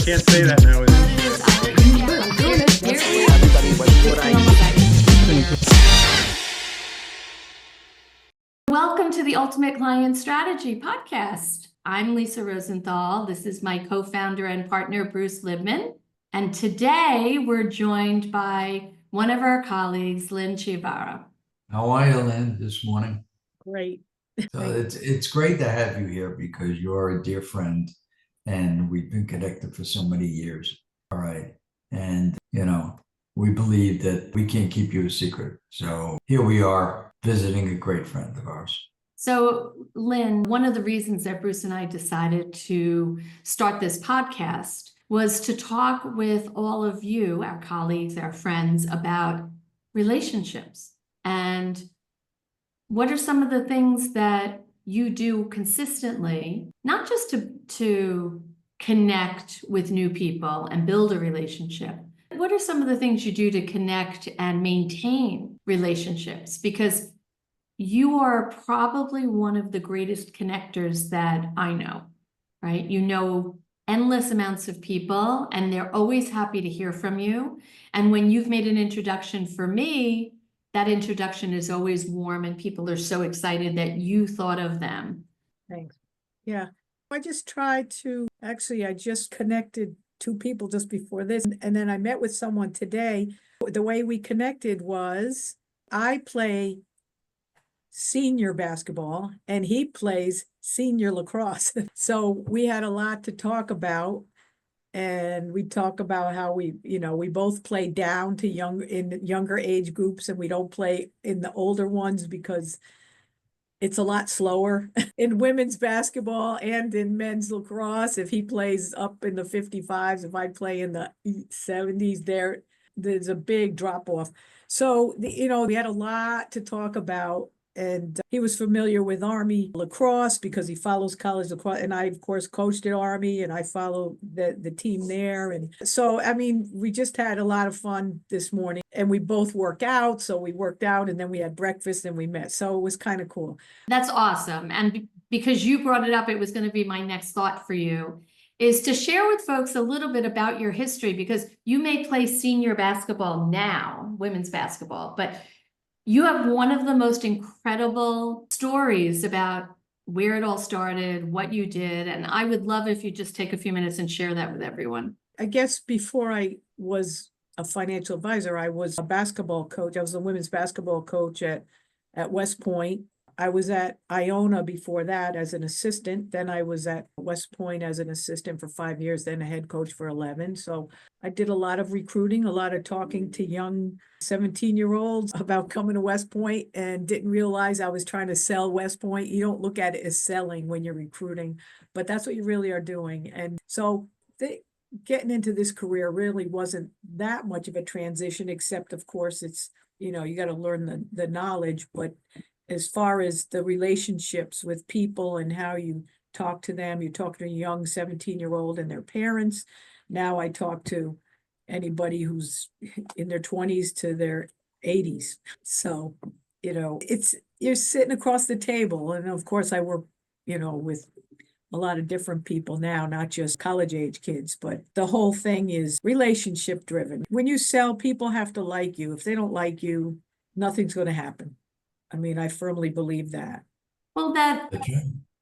can't say that now. Welcome to the Ultimate Client Strategy Podcast. I'm Lisa Rosenthal. This is my co-founder and partner, Bruce Libman. And today we're joined by one of our colleagues, Lynn Chiavaro. How are you, Lynn, this morning? Great. So it's great to have you here because you're a dear friend and we've been connected for so many years. All right. And, we believe that we can't keep you a secret. So here we are visiting a great friend of ours. So, Lynn, one of the reasons that Bruce and I decided to start this podcast was to talk with all of you, our colleagues, our friends, about relationships. And what are some of the things that you do consistently, not just to connect with new people and build a relationship? What are some of the things you do to connect and maintain relationships? Because you are probably one of the greatest connectors that I know, right? You know endless amounts of people and they're always happy to hear from you. And when you've made an introduction for me, that introduction is always warm and people are so excited that you thought of them. Thanks. Yeah. I just connected two people just before this. And then I met with someone today. The way we connected was I play senior basketball and he plays senior lacrosse. So we had a lot to talk about. And we talk about how we both play down to younger age groups and we don't play in the older ones because it's a lot slower in women's basketball and in men's lacrosse. If he plays up in the 55s, if I play in the 70s, there's a big drop off. So, we had a lot to talk about. And he was familiar with Army lacrosse because he follows college lacrosse. And I, of course, coached at Army and I follow the team there. And so, we just had a lot of fun this morning and we both work out. So we worked out and then we had breakfast and we met. So it was kind of cool. That's awesome. And because you brought it up, it was going to be my next thought for you, is to share with folks a little bit about your history, because you may play senior basketball now, women's basketball, but you have one of the most incredible stories about where it all started, what you did. And I would love if you just take a few minutes and share that with everyone. I guess before I was a financial advisor, I was a basketball coach. I was a women's basketball coach at West Point. I was at Iona before that as an assistant. Then I was at West Point as an assistant for 5 years, then a head coach for 11. So I did a lot of recruiting, a lot of talking to young 17-year-olds about coming to West Point and didn't realize I was trying to sell West Point. You don't look at it as selling when you're recruiting, but that's what you really are doing. And so getting into this career really wasn't that much of a transition, except of course it's, you got to learn the knowledge, but as far as the relationships with people and how you talk to them, you talk to a young 17-year-old and their parents. Now I talk to anybody who's in their 20s to their 80s. So, you're sitting across the table. And of course I work, with a lot of different people now, not just college age kids, but the whole thing is relationship driven. When you sell, people have to like you. If they don't like you, nothing's going to happen. I firmly believe that. Well,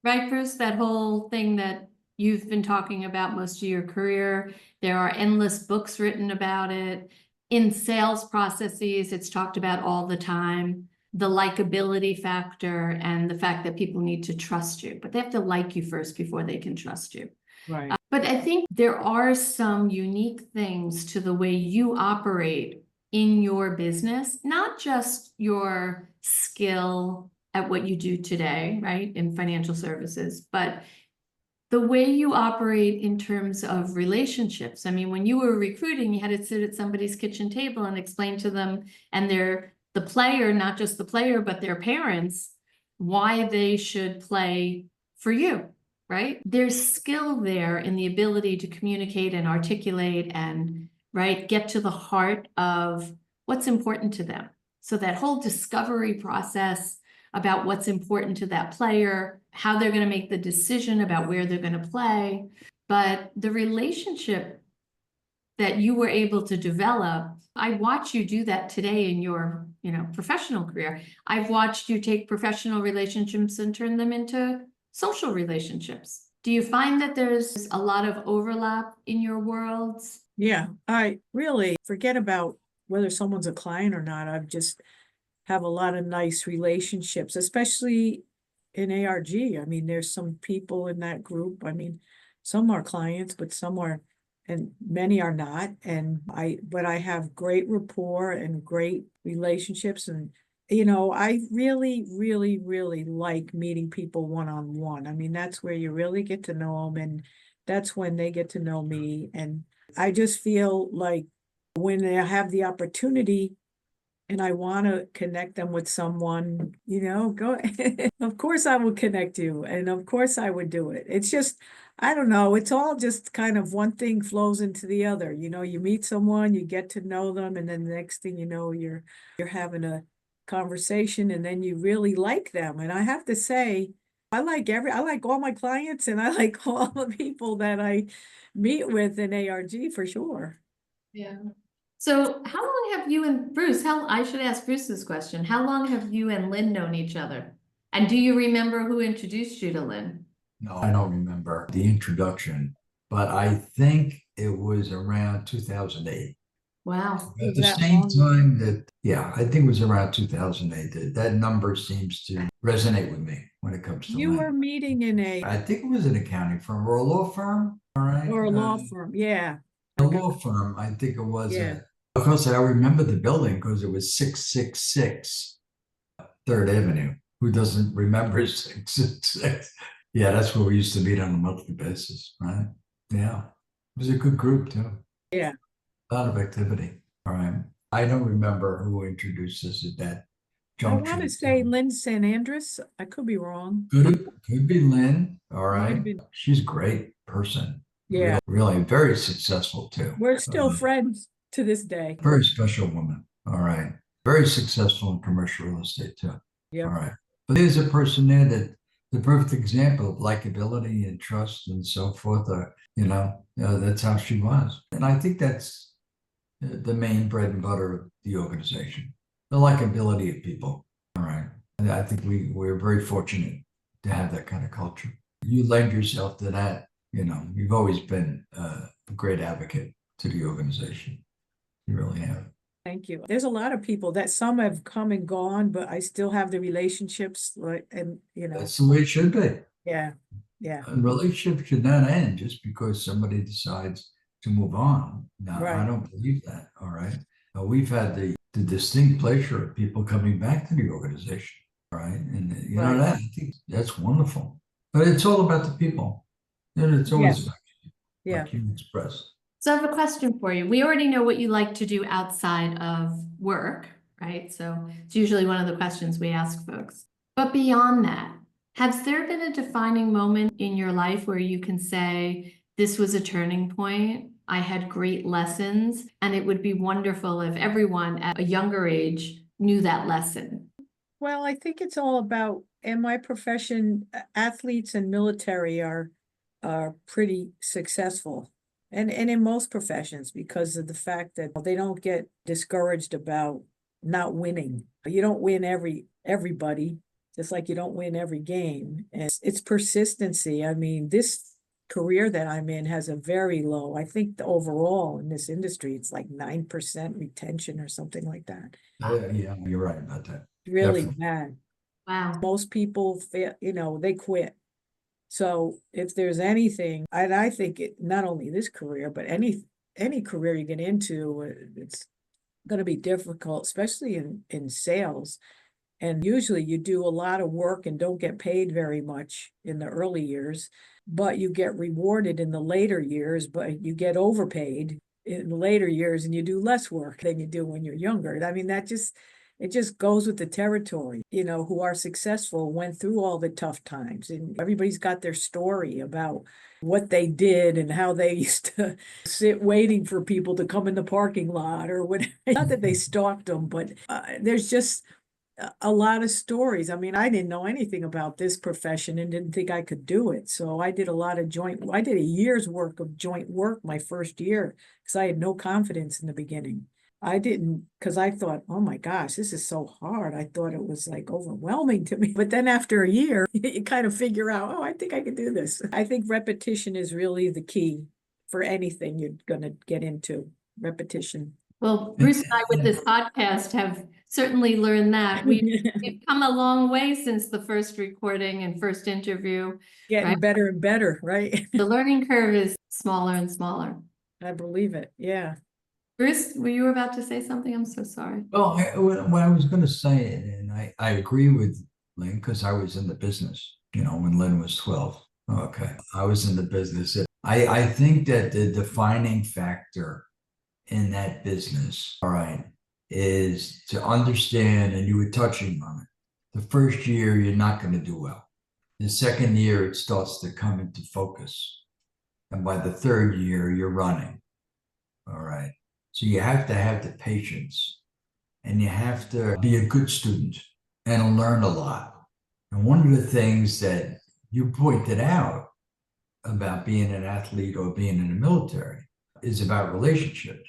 right, Bruce, that whole thing that you've been talking about most of your career, there are endless books written about it. In sales processes, it's talked about all the time. The likability factor and the fact that people need to trust you, but they have to like you first before they can trust you. Right. But I think there are some unique things to the way you operate in your business, not just your skill at what you do today, right, in financial services, but the way you operate in terms of relationships. When you were recruiting, you had to sit at somebody's kitchen table and explain to them and the player, not just the player, but their parents, why they should play for you, right? There's skill there in the ability to communicate and articulate and, right, get to the heart of what's important to them. So that whole discovery process about what's important to that player, how they're going to make the decision about where they're going to play. but the relationship that you were able to develop, I watch you do that today in your, professional career. I've watched you take professional relationships and turn them into social relationships. Do you find that there's a lot of overlap in your worlds? Yeah, I really forget about whether someone's a client or not. I've just have a lot of nice relationships, especially in ARG. I mean, there's some people in that group. I mean, some are clients, but some are, and many are not. But I have great rapport and great relationships. And, I really, really, really like meeting people one-on-one. I mean, that's where you really get to know them, and that's when they get to know me. And I just feel like when I have the opportunity and I want to connect them with someone, go, of course I will connect you. And of course I would do it. It's just, I don't know. It's all just kind of one thing flows into the other. You meet someone, you get to know them, and then the next thing you know, you're having a conversation, and then you really like them. And I have to say, I like all my clients, and I like all the people that I meet with in ARG for sure. Yeah. So how long have you and Bruce, I should ask Bruce this question. How long have you and Lynn known each other? And do you remember who introduced you to Lynn? No, I don't remember the introduction, but I think it was around 2008. Wow. At the same time I think it was around 2008. That number seems to resonate with me when it comes to You Lynn. were meeting in I think it was an accounting firm or a law firm, all right? or a law firm, yeah. A law firm, I think it was. Yeah. Of course, I remember the building because it was 666 Third Avenue. Who doesn't remember 666? Yeah, that's where we used to meet on a monthly basis, right? Yeah, it was a good group too. Yeah. A lot of activity. All right. I don't remember who introduced us at that I want junction. to say Lynn St. Andrews. I could be wrong. Could be Lynn. All Might have right. been. She's a great person. Yeah. Really very successful too. We're still friends to this day. Very special woman. All right. Very successful in commercial real estate too. Yeah. All right. But there's a person there that the perfect example of likability and trust and so forth. That's how she was. And I think that's the main bread and butter of the organization, the likability of people. All right. And I think we're very fortunate to have that kind of culture. You lend yourself to that. You've always been a great advocate to the organization. You really have. Thank you. There's a lot of people that some have come and gone, but I still have the relationships, That's the way it should be. Yeah. Yeah. A relationship should not end just because somebody decides to move on. No, Right. I don't believe that. All right. We've had the distinct pleasure of people coming back to the organization. All right. And Right. that, I think that's wonderful. But it's all about the people. And it's always about you, Yeah. like you expressed. So I have a question for you. We already know what you like to do outside of work, right? So it's usually one of the questions we ask folks. But beyond that, has there been a defining moment in your life where you can say, this was a turning point, I had great lessons, and it would be wonderful if everyone at a younger age knew that lesson? Well, I think it's all about, in my profession, athletes and military are pretty successful. And in most professions, because of the fact that they don't get discouraged about not winning. You don't win everybody, just like you don't win every game. And it's persistency. I mean, this career that I'm in has a very low, I think overall in this industry, it's like 9% retention or something like that. Yeah, you're right about that. Really Definitely. bad. Wow. Most people, they quit. So if there's anything, and I think not only this career, but any career you get into, it's going to be difficult, especially in sales. And usually you do a lot of work and don't get paid very much in the early years, but you get rewarded in the later years, but you get overpaid in the later years and you do less work than you do when you're younger. I mean, it just goes with the territory. Who are successful went through all the tough times, and everybody's got their story about what they did and how they used to sit waiting for people to come in the parking lot or whatever. Not that they stalked them, but there's just a lot of stories. I mean, I didn't know anything about this profession and didn't think I could do it. So I did a lot of I did a year's work of joint work my first year because I had no confidence in the beginning. I didn't, because I thought, oh my gosh, this is so hard. I thought it was like overwhelming to me. But then after a year, you kind of figure out, oh, I think I can do this. I think repetition is really the key for anything you're going to get into. Repetition. Well, Bruce and I with this podcast have certainly learned that. We've come a long way since the first recording and first interview. Getting right? better and better, right? The learning curve is smaller and smaller. I believe it. Yeah. Bruce, were you about to say something? I'm so sorry. Well, what I was going to say, and I agree with Lynn because I was in the business, when Lynn was 12. Okay. I was in the business. I think that the defining factor in that business, all right, is to understand, and you were touching on it. The first year, you're not going to do well. The second year, it starts to come into focus. And by the third year, you're running. All right. So you have to have the patience and you have to be a good student and learn a lot. And one of the things that you pointed out about being an athlete or being in the military is about relationships,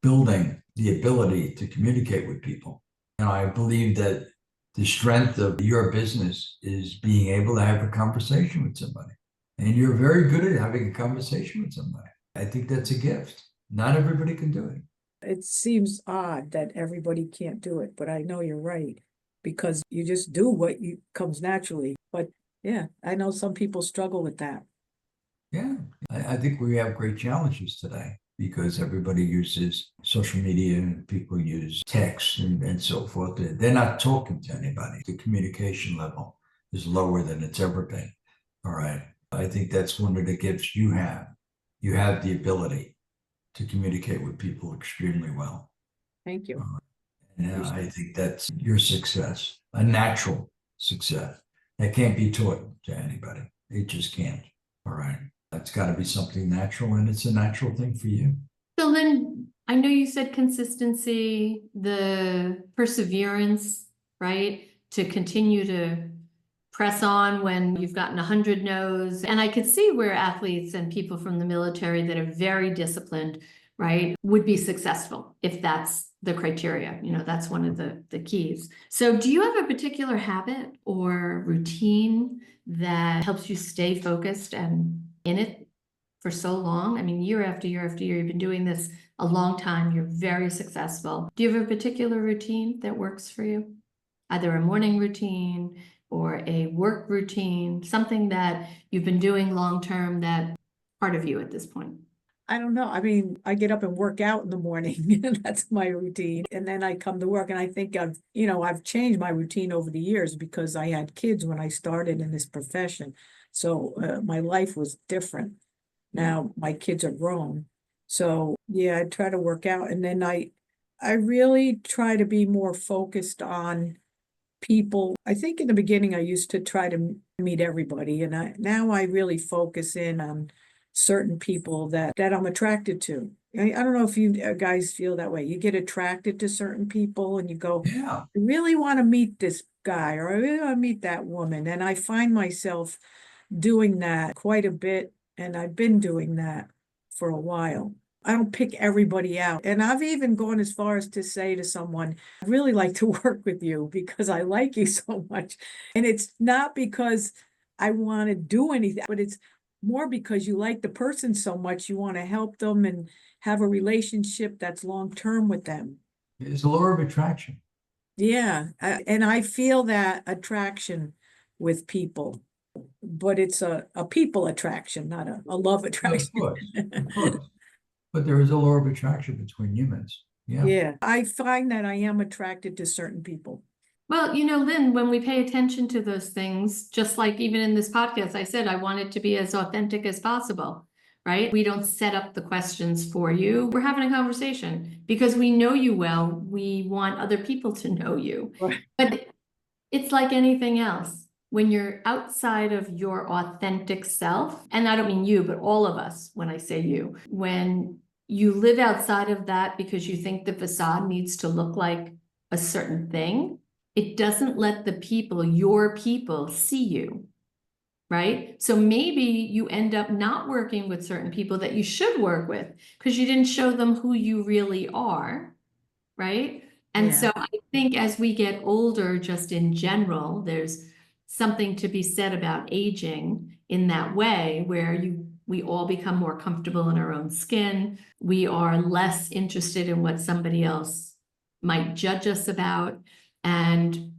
building the ability to communicate with people. And I believe that the strength of your business is being able to have a conversation with somebody. And you're very good at having a conversation with somebody. I think that's a gift. Not everybody can do it. It seems odd that everybody can't do it, but I know you're right because you just do what comes naturally. But yeah, I know some people struggle with that. Yeah, I think we have great challenges today because everybody uses social media and people use text and so forth. They're not talking to anybody. The communication level is lower than it's ever been. All right. I think that's one of the gifts you have. You have the ability to communicate with people extremely well. Thank you. And I think that's your success, a natural success that can't be taught to anybody. It just can't. All right. That's got to be something natural, and it's a natural thing for you. So Lynn, I know you said consistency, the perseverance, right? To continue to press on when you've gotten 100 no's. And I could see where athletes and people from the military that are very disciplined, right, would be successful if that's the criteria. That's one of the keys. So do you have a particular habit or routine that helps you stay focused and in it for so long? I mean, year after year after year, you've been doing this a long time. You're very successful. Do you have a particular routine that works for you? Either a morning routine or a work routine, something that you've been doing long-term that part of you at this point? I don't know. I mean, I get up and work out in the morning. That's my routine. And then I come to work and I think I've changed my routine over the years because I had kids when I started in this profession. So my life was different. Now my kids are grown. So yeah, I try to work out. And then I really try to be more focused on people. I think in the beginning I used to try to meet everybody, and now I really focus in on certain people that I'm attracted to. I don't know if you guys feel that way. You get attracted to certain people and you go, Yeah. I really want to meet this guy or I really want to meet that woman. And I find myself doing that quite a bit, and I've been doing that for a while. I don't pick everybody out. And I've even gone as far as to say to someone, I'd really like to work with you because I like you so much. And it's not because I want to do anything, but it's more because you like the person so much, you want to help them and have a relationship that's long-term with them. It's a law of attraction. Yeah. And I feel that attraction with people, but it's a people attraction, not a love attraction. Of course. But there is a law of attraction between humans. Yeah. Yeah, I find that I am attracted to certain people. Well, Lynn, when we pay attention to those things, just like even in this podcast, I said I want it to be as authentic as possible, right? We don't set up the questions for you. We're having a conversation because we know you well. We want other people to know you. Right. But it's like anything else. When you're outside of your authentic self, and I don't mean you, but all of us, when I say you, when you live outside of that because you think the facade needs to look like a certain thing, it doesn't let the people, your people, see you, right? So maybe you end up not working with certain people that you should work with because you didn't show them who you really are, right? And Yeah. so I think as we get older, just in general, there's something to be said about aging in that way where we all become more comfortable in our own skin. We are less interested in what somebody else might judge us about. And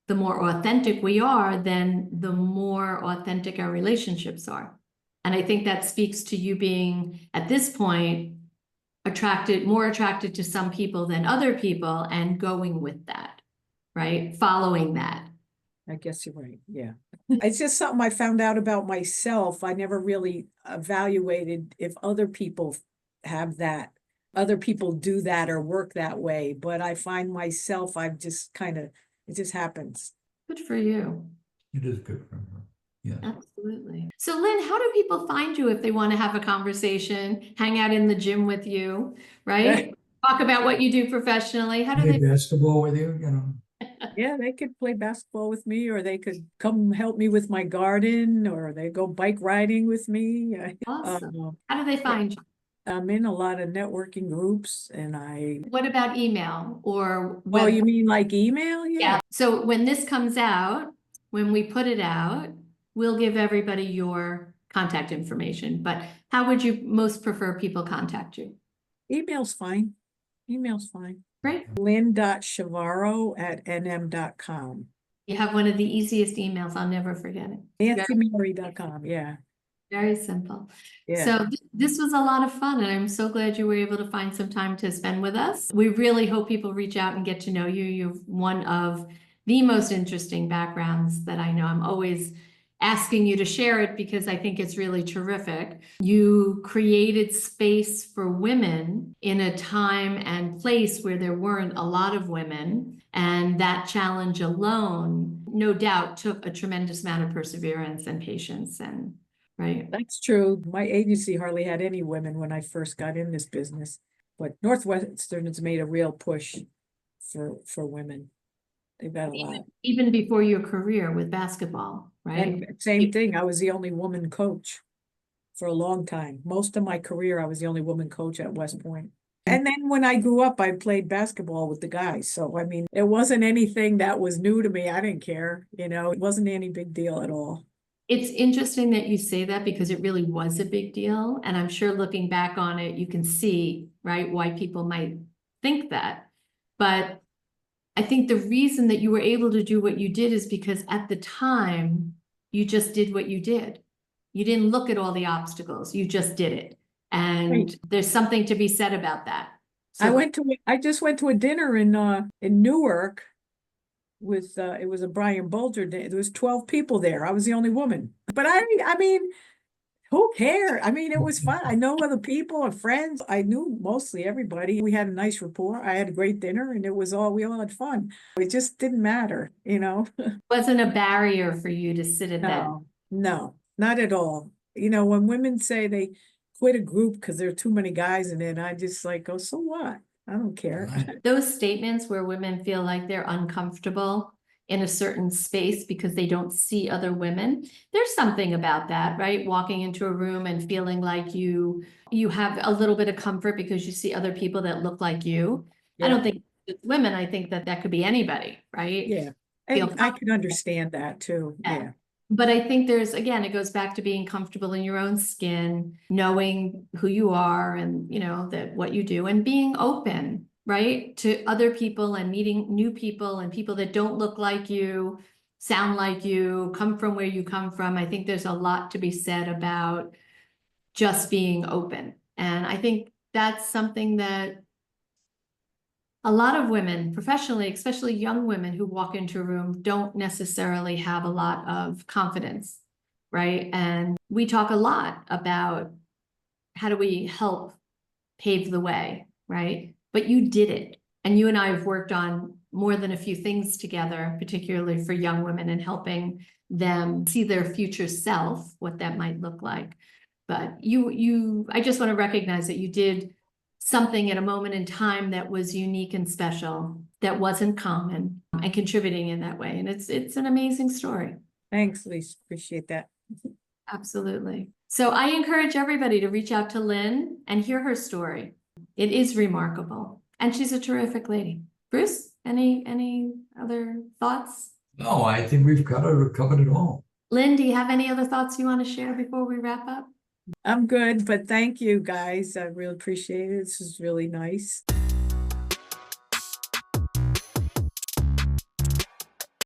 the more authentic we are, then the more authentic our relationships are. And I think that speaks to you being, at this point, more attracted to some people than other people and going with that, right? Following that. I guess you're right, yeah. It's just something I found out about myself. I never really evaluated if other people have that, other people do that or work that way, but I find myself, I've just kind of, it just happens. Good for you. It is good for her. Yeah. Absolutely. So Lynn, how do people find you if they want to have a conversation, hang out in the gym with you, right? Talk about what you do professionally. How do Play they? basketball with you, you know. Yeah, they could play basketball with me, or they could come help me with my garden, or they go bike riding with me. Awesome. How do they find you? I'm in a lot of networking groups and What about email or oh, you mean like email? Yeah. So when this comes out, when we put it out, we'll give everybody your contact information. But how would you most prefer people contact you? Email's fine. Email's fine. Great. Lynn.Chiavaro@nm.com. You have one of the easiest emails. I'll never forget it. NancyMary.com, yeah. Very simple. Yeah. So this was a lot of fun, and I'm so glad you were able to find some time to spend with us. We really hope people reach out and get to know you. You're one of the most interesting backgrounds that I know. I'm always asking you to share it because I think it's really terrific. You created space for women in a time and place where there weren't a lot of women, and that challenge alone, no doubt, took a tremendous amount of perseverance and patience and right. That's true. My agency hardly had any women when I first got in this business, but Northwestern has made a real push for women. They've got a lot. Even before your career with basketball, right? And same thing, I was the only woman coach for a long time. Most of my career, I was the only woman coach at West Point. And then when I grew up, I played basketball with the guys. So, I mean, it wasn't anything that was new to me. I didn't care, it wasn't any big deal at all. It's interesting that you say that because it really was a big deal. And I'm sure looking back on it, you can see, right, why people might think that. But I think the reason that you were able to do what you did is because at the time, you just did what you did. You didn't look at all the obstacles, you just did it. And Right. There's something to be said about that. So I just went to a dinner in Newark with it was a Brian Bulger day. There was 12 people there. I was the only woman. But I mean, who cared? I mean, it was fun. I know other people and friends. I knew mostly everybody. We had a nice rapport. I had a great dinner and we all had fun. It just didn't matter, wasn't a barrier for you to sit at that. No, not at all. When women say they quit a group because there are too many guys in it, I just like, oh, so what? I don't care. Those statements where women feel like they're uncomfortable in a certain space because they don't see other women, there's something about that, right? Walking into a room and feeling like you have a little bit of comfort because you see other people that look like you. Yeah. I don't think it's women. I think that could be anybody, right? Yeah, and I can understand that too. Yeah. But I think again, it goes back to being comfortable in your own skin, knowing who you are and, that what you do and being open, right, to other people and meeting new people and people that don't look like you, sound like you, come from where you come from. I think there's a lot to be said about just being open. And I think that's something that a lot of women professionally, especially young women who walk into a room, don't necessarily have a lot of confidence, right? And we talk a lot about how do we help pave the way, right? But you did it. And you and I have worked on more than a few things together, particularly for young women and helping them see their future self, what that might look like. But I just want to recognize that you did something at a moment in time that was unique and special, that wasn't common and contributing in that way. And it's an amazing story. Thanks, Lisa. Appreciate that. Absolutely. So I encourage everybody to reach out to Lynn and hear her story. It is remarkable. And she's a terrific lady. Bruce, any other thoughts? No, I think we've covered it all. Lynn, do you have any other thoughts you want to share before we wrap up? I'm good, but thank you guys. I really appreciate it. This is really nice.